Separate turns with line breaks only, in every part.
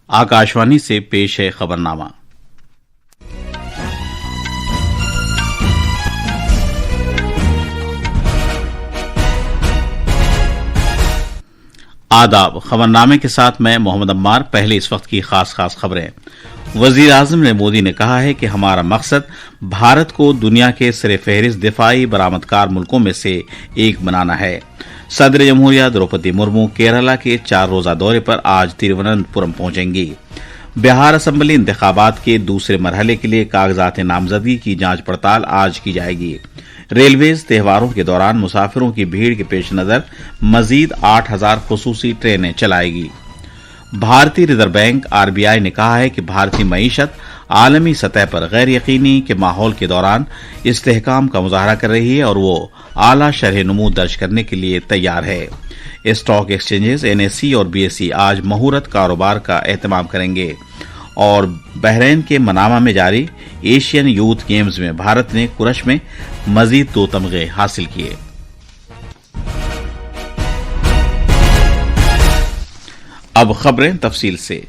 आकाशवाणी से पेश है खबरनामा। आदाब। खबरनामे के साथ मैं मोहम्मद अम्मार। पहले इस वक्त की खास खबरें। वजीर आजम मोदी ने कहा है कि हमारा मकसद भारत को दुनिया के सर-ए-फहरिस्त दिफाई बरामदकार मुल्कों में से एक बनाना है। सदर जमहूरिया द्रौपदी मुर्मू केरला के 4 रोजा दौरे पर आज तिरुवनंतपुरम पहुंचेंगी। बिहार असेंबली इंतखाबात के दूसरे मरहले के लिए कागजात नामजदगी की जांच पड़ताल आज की जाएगी। रेलवेज त्योहारों के दौरान मुसाफिरों की भीड़ के पेश नजर मजीद 8,000 खुसूसी ट्रेनें चलाएगी। भारतीय रिजर्व बैंक आरबीआई ने कहा है कि भारतीय मईशत आलमी सतह पर गैर यकीनी के माहौल के दौरान इस्तेहकाम का मुजाहरा कर रही है और वो आला शरह नमू दर्ज करने के लिए तैयार है। स्टॉक एक्सचेंजेस एनएसई और बीएसई आज मुहूर्त कारोबार का एहतमाम करेंगे। और बहरीन के मनामा में जारी एशियन यूथ गेम्स में भारत ने कुरश में मजीद 2 तमगे हासिल किए। अब खबरें तफसील से।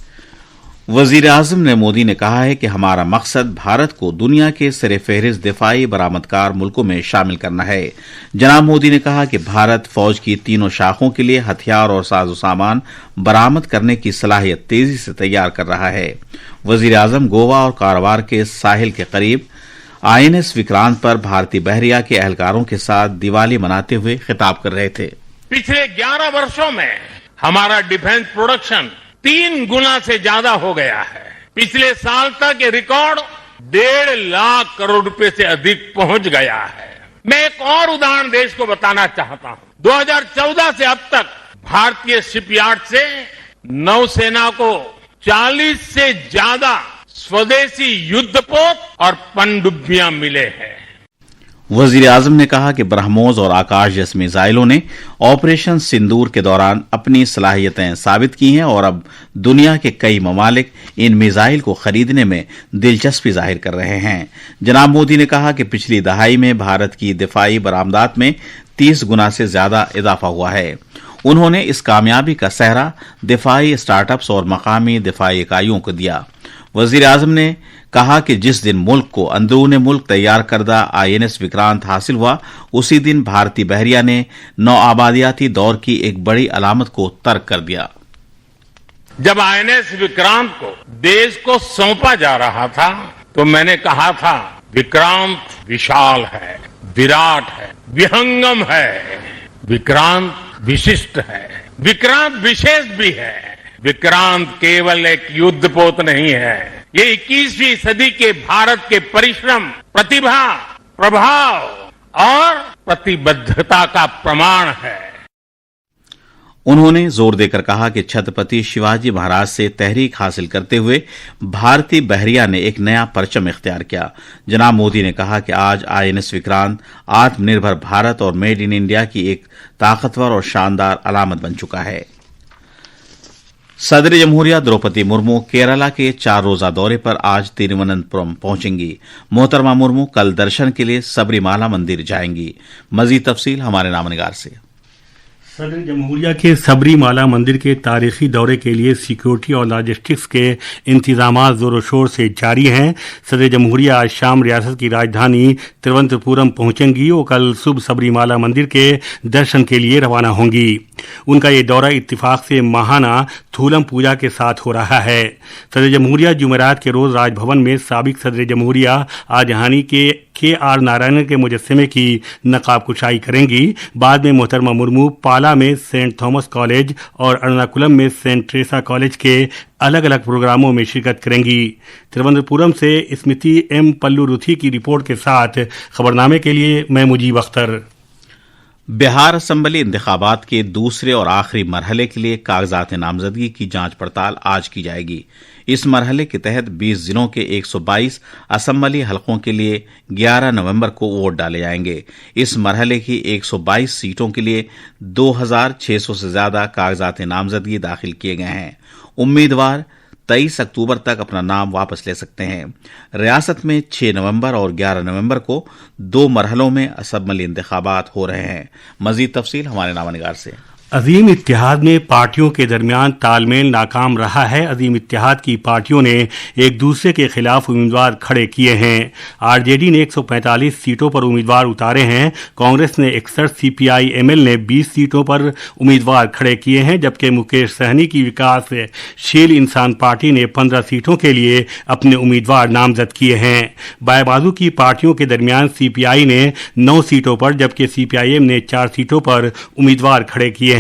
वजीर आजम मोदी ने कहा है कि हमारा मकसद भारत को दुनिया के सर-ए-फहरिस्त दिफाई बरामदकार मुल्कों में शामिल करना है। जनाब मोदी ने कहा कि भारत फौज की तीनों शाखों के लिए हथियार और साजो सामान बरामद करने की सलाहियत तेजी से तैयार कर रहा है। वजीर आजम गोवा और कारवार के साहिल के करीब आईएनएस विक्रांत पर भारतीय बहरिया के एहलकारों के साथ दिवाली मनाते हुए खिताब कर रहे थे।
पिछले 11 वर्षों में हमारा डिफेंस प्रोडक्शन 3 गुना से ज्यादा हो गया है। पिछले साल तक ये रिकॉर्ड 1.5 लाख करोड़ रुपए से अधिक पहुंच गया है। मैं एक और उदाहरण देश को बताना चाहता हूं। 2014 से अब तक भारतीय शिपयार्ड से नौसेना को 40 से ज्यादा स्वदेशी युद्धपोत और पनडुब्बियां मिले हैं।
वजीर आजम ने कहा कि ब्रह्मोस और आकाश जैसे मिसाइलों ने ऑपरेशन सिंदूर के दौरान अपनी सलाहियतें साबित की हैं और अब दुनिया के कई ममालिक इन मिसाइल को खरीदने में दिलचस्पी जाहिर कर रहे हैं। जनाब मोदी ने कहा कि पिछली दहाई में भारत की दिफाई बरामदात में 30 गुना से ज्यादा इजाफा हुआ है। उन्होंने इस कामयाबी का सेहरा दिफाई स्टार्टअप्स और मकामी दिफाई इकाइयों को दिया। वजीर आजम ने कहा कि जिस दिन मुल्क को अंदरूने मुल्क तैयार करदा आईएनएस विक्रांत हासिल हुआ, उसी दिन भारतीय बहरिया ने नौआबादियाती दौर की एक बड़ी अलामत को तर्क कर दिया।
जब आईएनएस विक्रांत को देश को सौंपा जा रहा था तो मैंने कहा था विक्रांत विशाल है, विराट है, विहंगम है, विक्रांत विशिष्ट है, विक्रांत विशेष भी है। विक्रांत केवल एक युद्धपोत नहीं है, ये 21वीं सदी के भारत के परिश्रम, प्रतिभा, प्रभाव और प्रतिबद्धता का प्रमाण है।
उन्होंने जोर देकर कहा कि छत्रपति शिवाजी महाराज से तहरीक हासिल करते हुए भारतीय बहरिया ने एक नया परचम इख्तियार किया। जनाब मोदी ने कहा कि आज आईएनएस विक्रांत आत्मनिर्भर भारत और मेड इन इंडिया की एक ताकतवर और शानदार अलामत बन चुका है। सदर जमहूरिया द्रौपदी मुर्मू केरला के 4 रोजा दौरे पर आज तिरुवनंतपुरम पहुंचेंगी। मोहतरमा मुर्मू कल दर्शन के लिए सबरीमाला मंदिर जाएंगी। मजीद तफसील हमारे नामनिगार से।
सदर जमहूरिया के सबरीमाला मंदिर के तारीखी दौरे के लिए सिक्योरिटी और लॉजिस्टिक्स के इंतजाम जोरों शोर से जारी हैं। सदर जमहूरिया आज शाम रियासत की राजधानी तिरुवनंतपुरम पहुंचेंगी और कल सुबह सबरीमाला मंदिर के दर्शन के लिए रवाना होंगी। उनका ये दौरा इत्तिफाक से माहाना थूलम पूजा के साथ हो रहा है। सदर जमहूरिया जुमेरात के रोज राजभवन में साबिक सदर जमहूरिया आजहानी के आर नारायणन के मुजस्समे की नकाब कुशाई करेंगी। बाद में मोहतरमा मुर्मू पाला में सेंट थॉमस कॉलेज और अर्नाकुलम में सेंट ट्रेसा कॉलेज के अलग अलग प्रोग्रामों में शिरकत करेंगी। तिरुवनंतपुरम से स्मृति एम पल्लूरुथी की रिपोर्ट के साथ खबरनामे के लिए मैं मुजीब अख्तर।
बिहार असेंबली इंतखाबात के दूसरे और आखिरी मरहले के लिए कागजात नामजदगी की जांच पड़ताल आज की जाएगी। इस मरहले के तहत 20 जिलों के 122 असेंबली हलकों के लिए 11 नवंबर को वोट डाले जाएंगे। इस मरहले की 122 सीटों के लिए 2,600 से ज्यादा कागजात नामजदगी दाखिल किए गए हैं। उम्मीदवार 23 अक्टूबर तक अपना नाम वापस ले सकते हैं। रियासत में 6 नवंबर और 11 नवंबर को 2 मरहलों में असेंबली इंतखाबात हो रहे हैं। मजीद तफसील हमारे नामानिगार से।
عظیم اتحاد میں پارٹیوں کے درمیان تال میل ناکام رہا ہے۔ عظیم اتحاد کی پارٹیوں نے ایک دوسرے کے خلاف امیدوار کھڑے کیے ہیں۔ آر جے ڈی نے 145 سیٹوں پر امیدوار اتارے ہیں، کانگریس نے 61، سی پی آئی ایم ایل نے 20 سیٹوں پر امیدوار کھڑے کیے ہیں، جبکہ مکیش سہنی کی وکاس شیل انسان پارٹی نے 15 سیٹوں کے لیے اپنے امیدوار نامزد کیے ہیں۔ بائیں بازو کی پارٹیوں کے درمیان سی پی آئی نے 9 سیٹوں پر جبکہ سی پی آئی ایم نے 4 سیٹوں پر امیدوار کھڑے کیے ہیں۔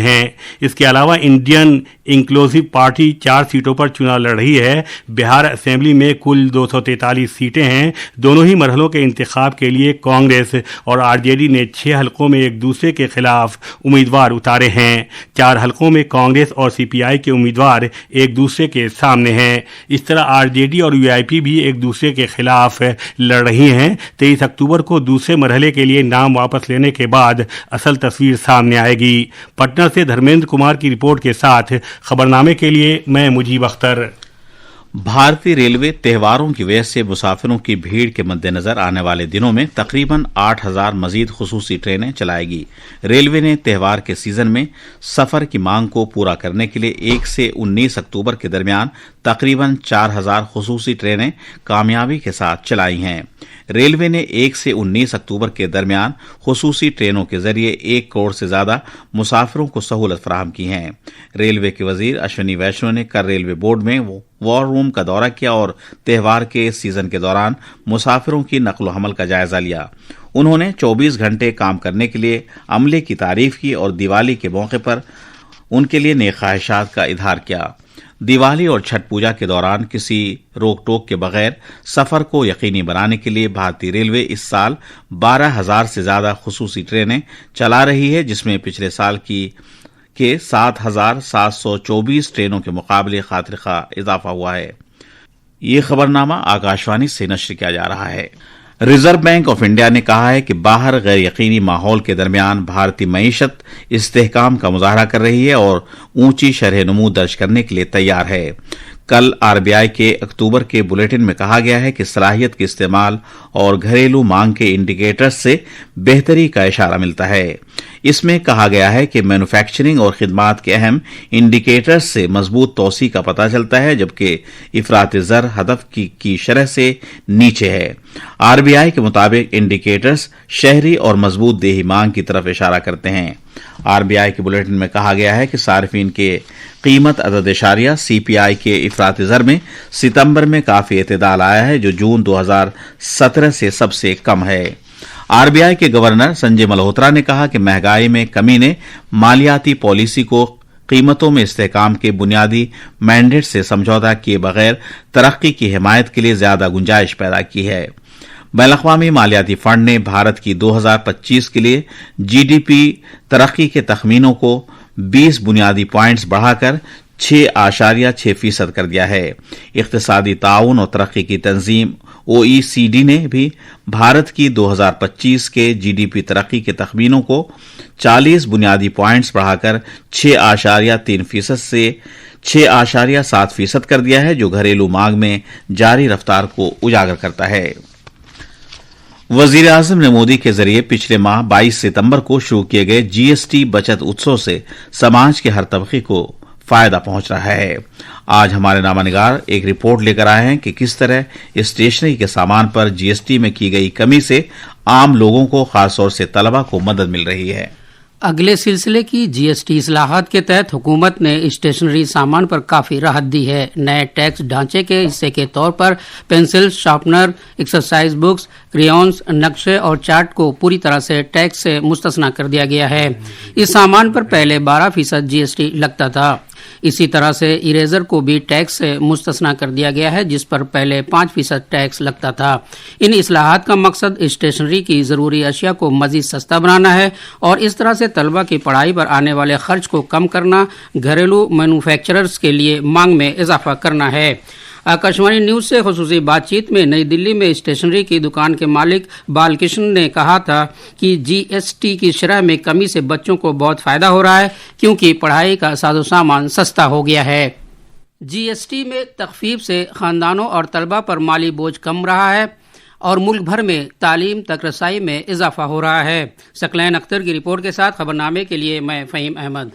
اس کے علاوہ انڈین انکلوسو پارٹی 4 سیٹوں پر چناؤ لڑ رہی ہے۔ بہار اسمبلی میں کل 243 سیٹیں ہیں۔ دونوں ہی مرحلوں کے انتخاب کے لیے کانگریس اور آر جے ڈی نے 6 حلقوں میں ایک دوسرے کے خلاف امیدوار اتارے ہیں۔ 4 حلقوں میں کانگریس اور سی پی آئی کے امیدوار ایک دوسرے کے سامنے ہیں۔ اس طرح آر جے ڈی اور یو آئی پی بھی ایک دوسرے کے خلاف لڑ رہی ہیں۔ 23 اکتوبر کو دوسرے مرحلے کے لیے نام واپس لینے کے بعد اصل تصویر سامنے آئے گی۔ پٹنہ سے دھرمیندر کمار کی رپورٹ کے ساتھ خبرنامے کے لیے میں مجیب اختر۔
بھارتی ریلوے تہواروں کی وجہ سے مسافروں کی بھیڑ کے مد نظر آنے والے دنوں میں تقریباً 8,000 مزید خصوصی ٹرینیں چلائے گی۔ ریلوے نے تہوار کے سیزن میں سفر کی مانگ کو پورا کرنے کے لیے 1 سے 19 اکتوبر کے درمیان تقریباً 4,000 خصوصی ٹرینیں کامیابی کے ساتھ چلائی ہیں۔ ریلوے نے 1 سے 19 اکتوبر کے درمیان خصوصی ٹرینوں کے ذریعے 1 کروڑ سے زیادہ مسافروں کو سہولت فراہم کی ہیں۔ ریلوے کے وزیر اشونی ویشنو نے کل ریلوے بورڈ میں وار روم کا دورہ کیا اور تہوار کے سیزن کے دوران مسافروں کی نقل و حمل کا جائزہ لیا۔ انہوں نے 24 گھنٹے کام کرنے کے لیے عملے کی تعریف کی اور دیوالی کے موقع پر ان کے لیے نیک خواہشات کا اظہار کیا۔ دیوالی اور چھٹ پوجا کے دوران کسی روک ٹوک کے بغیر سفر کو یقینی بنانے کے لیے بھارتی ریلوے اس سال 12,000 سے زیادہ خصوصی ٹرینیں چلا رہی ہے، جس میں پچھلے سال کے 7,724 ٹرینوں کے مقابلے خاطر خواہ اضافہ ہوا ہے۔ یہ خبرنامہ آکاشوانی سے نشر کیا جا رہا ہے۔ ریزرو بینک آف انڈیا نے کہا ہے کہ باہر غیر یقینی ماحول کے درمیان بھارتی معیشت استحکام کا مظاہرہ کر رہی ہے اور اونچی شرح نمو درج کرنے کے لیے تیار ہے۔ کل آر بی آئی کے اکتوبر کے بلیٹن میں کہا گیا ہے کہ صلاحیت کے استعمال اور گھریلو مانگ کے انڈیکیٹرز سے بہتری کا اشارہ ملتا ہے۔ اس میں کہا گیا ہے کہ مینوفیکچرنگ اور خدمات کے اہم انڈیکیٹرز سے مضبوط توسیع کا پتہ چلتا ہے، جبکہ افراط زر ہدف کی شرح سے نیچے ہے۔ آر بی آئی کے مطابق انڈیکیٹرز شہری اور مضبوط دیہی مانگ کی طرف اشارہ کرتے ہیں۔ آر بی آئی کے بلیٹن میں کہا گیا ہے کہ صارفین کے قیمت عدد اشاریہ سی پی آئی کے افراط زر میں ستمبر میں کافی اعتدال آیا ہے، جو جون 2017 سے سب سے کم ہے۔ آر بی آئی کے گورنر سنجے ملہوترا نے کہا کہ مہنگائی میں کمی نے مالیاتی پالیسی کو قیمتوں میں استحکام کے بنیادی مینڈیٹ سے سمجھوتہ کیے بغیر ترقی کی حمایت کے لیے زیادہ گنجائش پیدا کی ہے۔ بین الاقوامی مالیاتی فنڈ نے بھارت کی 2025 کے لیے جی ڈی پی ترقی کے تخمینوں کو 20 بنیادی پوائنٹس بڑھا کر 6.6% کر دیا ہے۔ اقتصادی تعاون اور ترقی کی تنظیم OECD نے بھی بھارت کی 2025 کے جی ڈی پی ترقی کے تخمینوں کو 40 بنیادی پوائنٹس بڑھا کر 6.3% سے 6.7% کر دیا ہے، جو گھریلو مانگ میں جاری رفتار کو اجاگر کرتا ہے۔ وزیر اعظم نے مودی کے ذریعے پچھلے ماہ 22 ستمبر کو شروع کیے گئے جی ایس ٹی بچت اتسو سے سماج کے ہر طبقے کو فائدہ پہنچ رہا ہے۔ آج ہمارے نامہ نگار ایک رپورٹ لے کر آئے ہیں کہ کس طرح اسٹیشنری کے سامان پر جی ایس ٹی میں کی گئی کمی سے عام لوگوں کو، خاص طور سے طلبہ کو مدد مل رہی ہے۔
اگلے سلسلے کی جی ایس ٹی اصلاحات کے تحت حکومت نے اسٹیشنری سامان پر کافی راحت دی ہے۔ نئے ٹیکس ڈھانچے کے حصے کے طور پر pencil, sharpener, exercise books, crayons, نقشے اور چارٹ کو پوری طرح سے ٹیکس سے مستثنی کر دیا گیا ہے۔ اس سامان پر پہلے 12% جی ایس ٹی لگتا تھا۔ اسی طرح سے اریزر کو بھی ٹیکس سے مستثنی کر دیا گیا ہے، جس پر پہلے 5% ٹیکس لگتا تھا۔ ان اصلاحات کا مقصد اسٹیشنری کی ضروری اشیاء کو مزید سستا بنانا ہے اور اس طرح سے طلبہ کی پڑھائی پر آنے والے خرچ کو کم کرنا، گھریلو مینوفیکچررز کے لیے مانگ میں اضافہ کرنا ہے۔ آکاشوانی نیوز سے خصوصی بات چیت میں نئی دلی میں اسٹیشنری کی دکان کے مالک بال کرشن نے کہا تھا کہ جی ایس ٹی کی شرح میں کمی سے بچوں کو بہت فائدہ ہو رہا ہے، کیونکہ پڑھائی کا ساز و سامان سستا ہو گیا ہے۔ جی ایس ٹی میں تخفیف سے خاندانوں اور طلبہ پر مالی بوجھ کم رہا ہے اور ملک بھر میں تعلیم تک رسائی میں اضافہ ہو رہا ہے۔ ثقلین اختر کی رپورٹ کے ساتھ خبرنامے کے لیے میں Faheem Ahmed.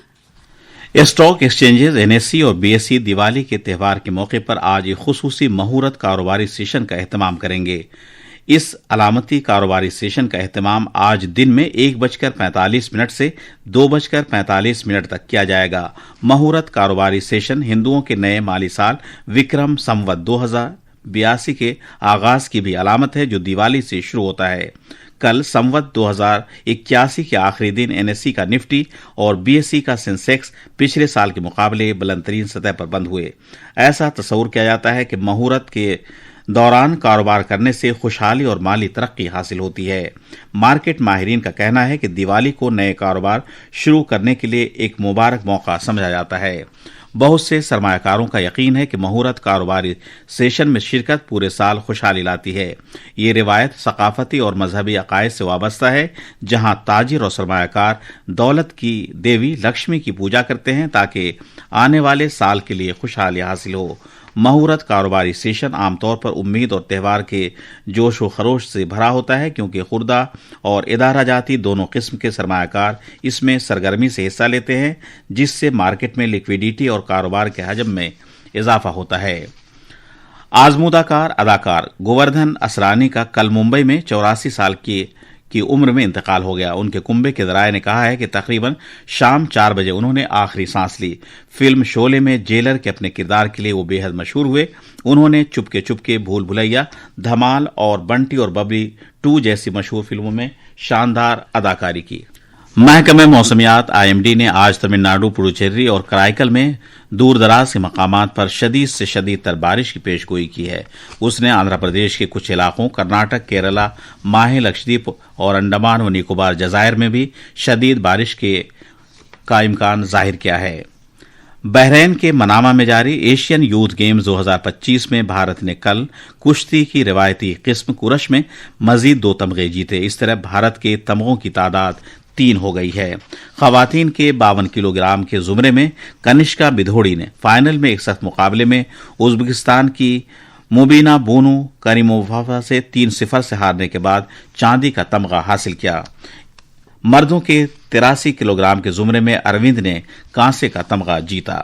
Stock exchanges NSC और बीएसई दिवाली के त्यौहार के मौके पर आज एक खुसूसी मुहूर्त कारोबारी सेशन का एहतमाम करेंगे। इस अलामती कारोबारी सेशन का एहतमाम आज दिन में 1:45 से 2:45 तक किया जाएगा। मुहूर्त कारोबारी सेशन हिंदुओं के नए माली साल विक्रम संवत 2082 के आगाज की भी अलामत है, जो दिवाली से शुरू होता है। कल संवत 2081 के आखिरी दिन एनएससी का निफ्टी और बीएसई का सेंसेक्स पिछले साल के मुकाबले बुलंदतरीन सतह पर बंद हुए। ऐसा तस्वुर किया जाता है कि मुहूर्त के दौरान कारोबार करने से खुशहाली और माली तरक्की हासिल होती है। मार्केट माहिरीन का कहना है कि दिवाली को नए कारोबार शुरू करने के लिए एक मुबारक मौका समझा जाता है। बहुत से सरमायाकारों का यकीन है कि मुहूर्त कारोबारी सेशन में शिरकत पूरे साल खुशहाली लाती है। ये रिवायत सकाफती और मजहबी अकायद से वाबस्ता है, जहां ताजिर और सरमायाकार दौलत की देवी लक्ष्मी की पूजा करते हैं ताकि आने वाले साल के लिए खुशहाली हासिल हो। मुहूर्त कारोबारी सेशन आमतौर पर उम्मीद और त्यौहार के जोश व खरोश से भरा होता है, क्योंकि खुर्दा और इदारा जाती दोनों किस्म के सरमायाकार इसमें सरगर्मी से हिस्सा लेते हैं, जिससे मार्केट में लिक्विडिटी और कारोबार के हजम में इजाफा होता है। आजमूदाकार अदाकार गोवर्धन असरानी का कल मुंबई में 84 साल की उम्र में इंतकाल हो गया। उनके कुंबे के ज़राए ने कहा है कि तकरीबन शाम 4 बजे उन्होंने आखिरी सांस ली। फिल्म शोले में जेलर के अपने किरदार के लिए वो बेहद मशहूर हुए। उन्होंने चुपके चुपके, भूल भुलैया, धमाल और बंटी और बबली 2 जैसी मशहूर फिल्मों में शानदार अदाकारी की। महकमे मौसमियात आईएमडी ने आज तमिलनाडु, पुडुचेरी और कराईकल में दूर दराज के मकामात पर शदीद से शदीद तर बारिश की पेशगोई की है। उसने आंध्र प्रदेश के कुछ इलाकों, कर्नाटक, केरला, माहे, लक्षद्वीप और अंडमान व निकोबार जजायर में भी शदीद बारिश का इम्कान जाहिर किया है। बहरीन के मनामा में जारी एशियन यूथ गेम्स 2025 में भारत ने कल कुश्ती की रिवायती किस्म कुरश में मजीद 2 तमगे जीते। इस तरह भारत के तमगों की तादाद 3 हो गई है। खवातीन के 52 किलोग्राम के जुमरे में कनिष्का बिधोड़ी ने फाइनल में एक सख्त मुकाबले में उज्बेकिस्तान की मुबीना बोनू करीमोवा से 3-0 से हारने के बाद चांदी का तमगा हासिल किया। मर्दों के 83 किलोग्राम के जुमरे में अरविंद ने कांसे का तमगा जीता।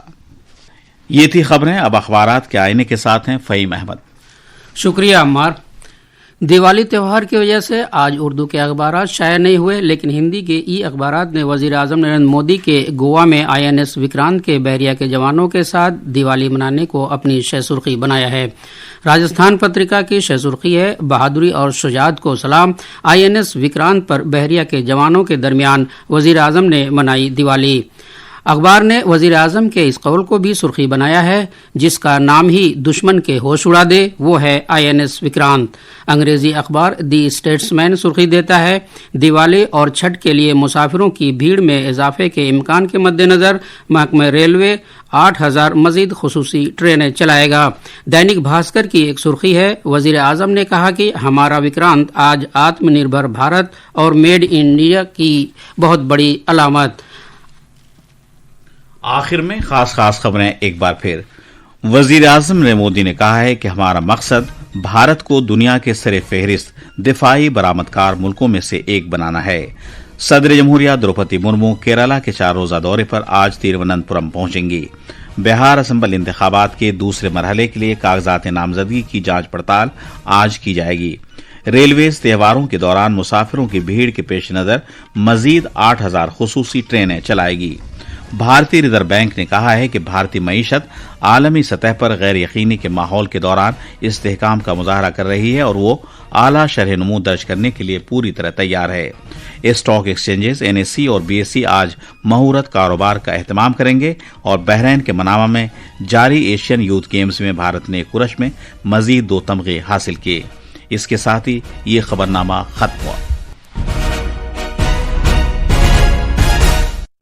ये थी खबरें। अब अखबारात के आईने के साथ हैं फहीम अहमद।
शुक्रिया अम्मार। दिवाली त्यौहार की वजह से आज उर्दू के अखबारात शाया नहीं हुए, लेकिन हिंदी के ई अखबारात ने वजीर आजम नरेंद्र मोदी के गोवा में INS विक्रांत के बहरिया के जवानों के साथ दिवाली मनाने को अपनी शह सुर्खी बनाया है। राजस्थान पत्रिका की शह सुर्खी है, बहादुरी और शुजात को सलाम, INS विक्रांत पर बहरिया के जवानों के दरमियान वजीर आजम ने मनाई दिवाली। अखबार ने वजीर आजम के इस कौल को भी सुर्खी बनाया है, जिसका नाम ही दुश्मन के होश उड़ा दे, वो है INS विक्रांत। अंग्रेजी अखबार दी स्टेट्समैन सुर्खी देता है, दिवाली और छठ के लिए मुसाफिरों की भीड़ में इजाफे के इम्कान के मद्देनजर महकमा रेलवे 8000 मजीद खुसूसी ट्रेनें चलाएगा। दैनिक भास्कर की एक सुर्खी है, वजीर आजम ने कहा कि हमारा विक्रांत आज आत्मनिर्भर भारत और मेड इन इंडिया की बहुत बड़ी अलामत।
आखिर में खास खबरें एक बार फिर। वजीर आजम नरेंद्र मोदी ने कहा है कि हमारा मकसद भारत को दुनिया के सरे फहरिस्त दिफाई बरामदकार मुल्कों में से एक बनाना है। सदर जमहूरिया द्रौपदी मुर्मू केरला के 4 रोजा दौरे पर आज तिरुवनंतपुरम पहुंचेंगी। बिहार असेंबली इंतखाबात के दूसरे मरहले के लिए कागजात नामजदगी की जांच पड़ताल आज की जाएगी। रेलवेज त्योहारों के दौरान मुसाफिरों की भीड़ के पेश नजर मजीद 8000 खुसूसी ट्रेनें चलाएगी। भारतीय रिजर्व बैंक ने कहा है कि भारतीय मईशत आलमी सतह पर गैर यकीनी के माहौल के दौरान इस्तेहकाम का मुजाहरा कर रही है और वो आला शरह नमू दर्ज करने के लिए पूरी तरह तैयार है। स्टॉक एक्सचेंजेस NSE और BSE आज मुहूर्त कारोबार का एहतमाम करेंगे और बहरीन के मनामा में जारी एशियन यूथ गेम्स में भारत ने कुरश में मजीद 2 तमगे हासिल किए। इसके साथ ही ये खबरनामा खत्म हुआ।